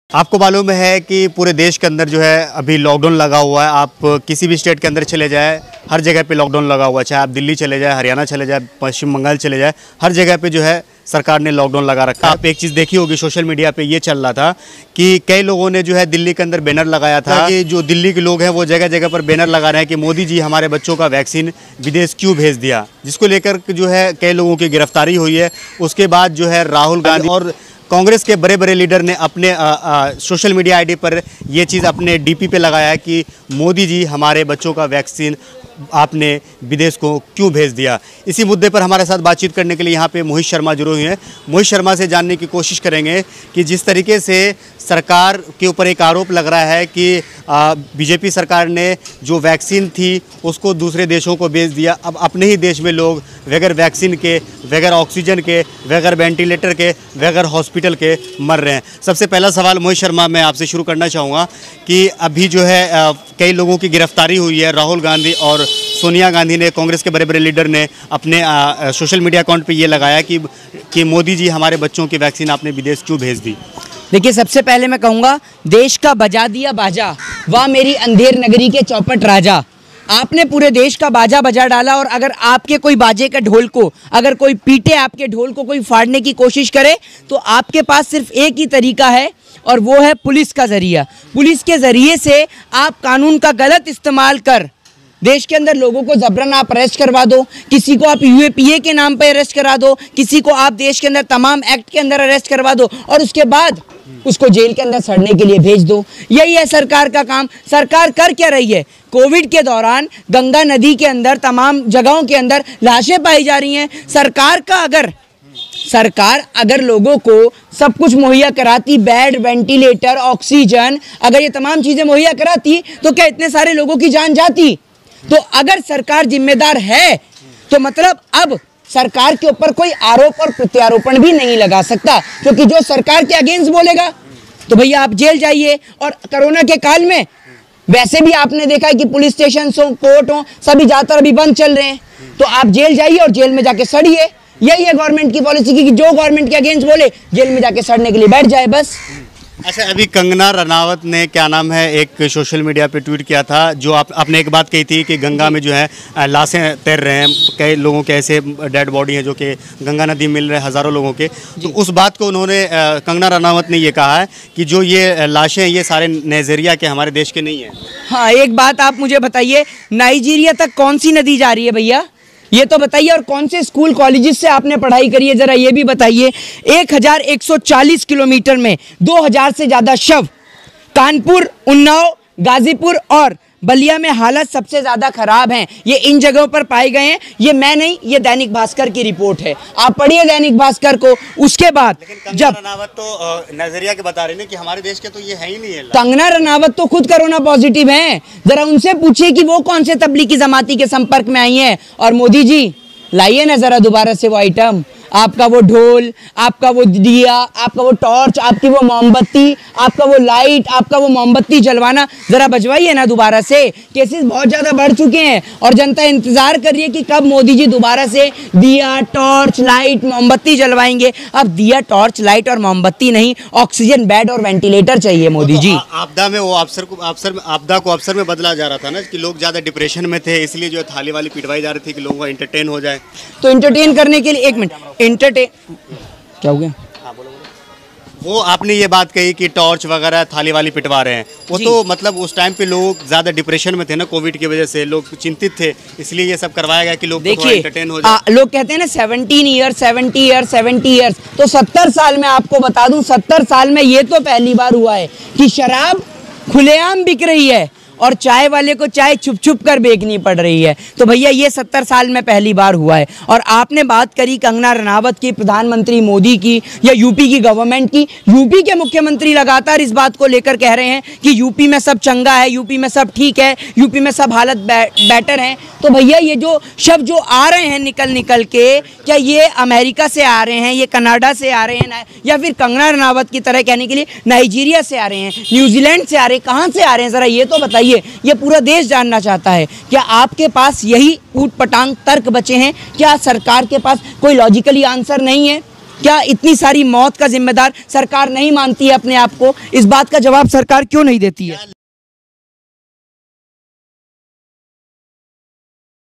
आपको मालूम है कि पूरे देश के अंदर जो है अभी लॉकडाउन लगा हुआ है। आप किसी भी स्टेट के अंदर चले जाए, हर जगह पे लॉकडाउन लगा हुआ है। चाहे आप दिल्ली चले जाए, हरियाणा चले जाए, पश्चिम बंगाल चले जाए, हर जगह पे जो है सरकार ने लॉकडाउन लगा रखा है। आप एक चीज़ देखी होगी, सोशल मीडिया पे ये चल रहा था कि कई लोगों ने जो है दिल्ली के अंदर बैनर लगाया था कि जो दिल्ली के लोग हैं वो जगह जगह पर बैनर लगा रहे हैं कि मोदी जी हमारे बच्चों का वैक्सीन विदेश क्यों भेज दिया, जिसको लेकर जो है कई लोगों की गिरफ्तारी हुई है। उसके बाद जो है राहुल गांधी और कांग्रेस के बड़े बड़े लीडर ने अपने सोशल मीडिया आईडी पर ये चीज़ अपने डीपी पे लगाया है कि मोदी जी हमारे बच्चों का वैक्सीन आपने विदेश को क्यों भेज दिया। इसी मुद्दे पर हमारे साथ बातचीत करने के लिए यहाँ पे मोहित शर्मा जुड़े हुए हैं। मोहित शर्मा से जानने की कोशिश करेंगे कि जिस तरीके से सरकार के ऊपर एक आरोप लग रहा है कि बीजेपी सरकार ने जो वैक्सीन थी उसको दूसरे देशों को भेज दिया, अब अपने ही देश में लोग बगैर वैक्सीन के, बगैर ऑक्सीजन के, बगैर वेंटिलेटर के, बगैर हॉस्पिटल के मर रहे हैं। सबसे पहला सवाल मोहित शर्मा मैं आपसे शुरू करना चाहूँगा कि अभी जो है कई लोगों की गिरफ्तारी हुई है। राहुल गांधी और सोनिया गांधी ने, कांग्रेस के बड़े बड़े लीडर ने अपने सोशल मीडिया अकाउंट पे ये लगाया कि मोदी जी हमारे बच्चों की वैक्सीन आपने विदेश क्यों भेज दी। देखिए, सबसे पहले मैं कहूँगा, देश का बजा दिया बाजा, वाह मेरी अंधेर नगरी के चौपट राजा। आपने पूरे देश का बाजा बजा डाला और अगर आपके कोई बाजे का ढोल को, अगर कोई पीटे आपके ढोल को, कोई फाड़ने की कोशिश करे तो आपके पास सिर्फ एक ही तरीका है और वो है पुलिस का जरिया। पुलिस के जरिए से आप कानून का गलत इस्तेमाल कर देश के अंदर लोगों को जबरन आप अरेस्ट करवा दो, किसी को आप यूएपीए के नाम पर अरेस्ट करा दो, किसी को आप देश के अंदर तमाम एक्ट के अंदर अरेस्ट करवा दो और उसके बाद उसको जेल के अंदर सड़ने के लिए भेज दो। यही है सरकार का काम। सरकार कर क्या रही है? कोविड के दौरान गंगा नदी के अंदर तमाम जगहों के अंदर लाशें पाई जा रही हैं। सरकार अगर लोगों को सब कुछ मुहैया कराती, बेड, वेंटिलेटर, ऑक्सीजन, अगर ये तमाम चीज़ें मुहैया कराती तो क्या इतने सारे लोगों की जान जाती? तो अगर सरकार जिम्मेदार है तो मतलब अब सरकार के ऊपर कोई आरोप और प्रत्यारोपण भी नहीं लगा सकता, क्योंकि जो सरकार के अगेंस्ट बोलेगा तो भैया आप जेल जाइए। और कोरोना के काल में वैसे भी आपने देखा है कि पुलिस स्टेशन हो, कोर्ट हो, सभी ज़्यादातर अभी बंद चल रहे हैं, तो आप जेल जाइए और जेल में जाके सड़िए। यही है गवर्नमेंट की पॉलिसी की कि जो गवर्नमेंट के अगेंस्ट बोले जेल में जाके सड़ने के लिए बैठ जाए बस। अच्छा, अभी कंगना रनावत ने क्या नाम है एक सोशल मीडिया पे ट्वीट किया था, जो आपने एक बात कही थी कि गंगा में जो है लाशें तैर रहे हैं, कई लोगों के ऐसे डेड बॉडी हैं जो कि गंगा नदी में मिल रहे हैं, हज़ारों लोगों के। तो उस बात को उन्होंने, कंगना रनावत ने ये कहा है कि जो ये लाशें ये सारे नाइजीरिया के, हमारे देश के नहीं हैं। हाँ, एक बात आप मुझे बताइए, नाइजीरिया तक कौन सी नदी जा रही है भैया, ये तो बताइए। और कौन से स्कूल कॉलेजेस से आपने पढ़ाई करी है, जरा ये भी बताइए। 1140 किलोमीटर में 2000 से ज़्यादा शव, कानपुर, उन्नाव, गाजीपुर और बलिया में हालत सबसे ज़्यादा खराब हैं। ये इन जगहों पर पाए गए हैं। ये मैं नहीं, ये दैनिक भास्कर की रिपोर्ट है, आप पढ़िए दैनिक भास्कर को। उसके बाद जब रनावत तो नाइजीरिया के बता रहे हैं कि हमारे देश के तो ये है ही नहीं है। कंगना रनावत तो खुद कोरोना पॉजिटिव हैं, जरा उनसे पूछिए कि वो कौन से तबलीगी जमाती के संपर्क में आई हैं। और मोदी जी लाइए ना जरा दोबारा से वो आइटम, आपका वो ढोल, आपका वो दिया, आपका वो टॉर्च, आपकी वो मोमबत्ती, आपका वो लाइट, आपका वो मोमबत्ती जलवाना जरा बजवाइए ना दोबारा से। केसेस बहुत ज़्यादा बढ़ चुके हैं और जनता इंतज़ार कर रही है कि कब मोदी जी दोबारा से दिया, टॉर्च, लाइट, मोमबत्ती जलवाएंगे। अब दिया, टॉर्च, लाइट और मोमबत्ती नहीं, ऑक्सीजन, बेड और वेंटिलेटर चाहिए मोदी जी। आपदा में वो आपदा को अवसर में बदला जा रहा था ना कि लोग ज़्यादा डिप्रेशन में थे, इसलिए जो थाली वाली पिटवाई जा रही थी कि लोगों को एंटरटेन हो जाए। तो एंटरटेन करने के लिए, एक मिनट, क्या हो गया? हाँ, बोलो। वो आपने ये बात कही कि टॉर्च वगैरह थाली वाली पिटवा रहे हैं, वो तो मतलब उस टाइम पे लोग ज़्यादा डिप्रेशन में थे ना, कोविड की वजह से लोग चिंतित थे, इसलिए ये सब करवाया गया कि लोग एंटरटेन हो जाए। लोग कहते हैं ना 70 ईयर्स, तो 70 साल में आपको बता दूं, 70 साल में ये तो पहली बार हुआ है कि शराब खुलेआम बिक रही है और चाय वाले को चाय छुप छुप कर बेचनी पड़ रही है। तो भैया ये 70 साल में पहली बार हुआ है। और आपने बात करी कंगना रनावत की, प्रधानमंत्री मोदी की या यूपी की गवर्नमेंट की। यूपी के मुख्यमंत्री लगातार इस बात को लेकर कह रहे हैं कि यूपी में सब चंगा है, यूपी में सब ठीक है, यूपी में सब हालत बेटर है। तो भैया ये जो शब्द जो आ रहे हैं निकल के, क्या ये अमेरिका से आ रहे हैं, ये कनाडा से आ रहे हैं, या फिर कंगना रनावत की तरह कहने के लिए नाइजीरिया से आ रहे हैं, न्यूजीलैंड से आ रहे हैं, कहाँ से आ रहे हैं, ज़रा ये तो बताइए। ये पूरा देश जानना चाहता है। क्या आपके पास यही ऊट पटांग तर्क बचे हैं? क्या सरकार के पास कोई लॉजिकली आंसर नहीं है? क्या इतनी सारी मौत का जिम्मेदार सरकार नहीं मानती है अपने आप को? इस बात का जवाब सरकार क्यों नहीं देती है?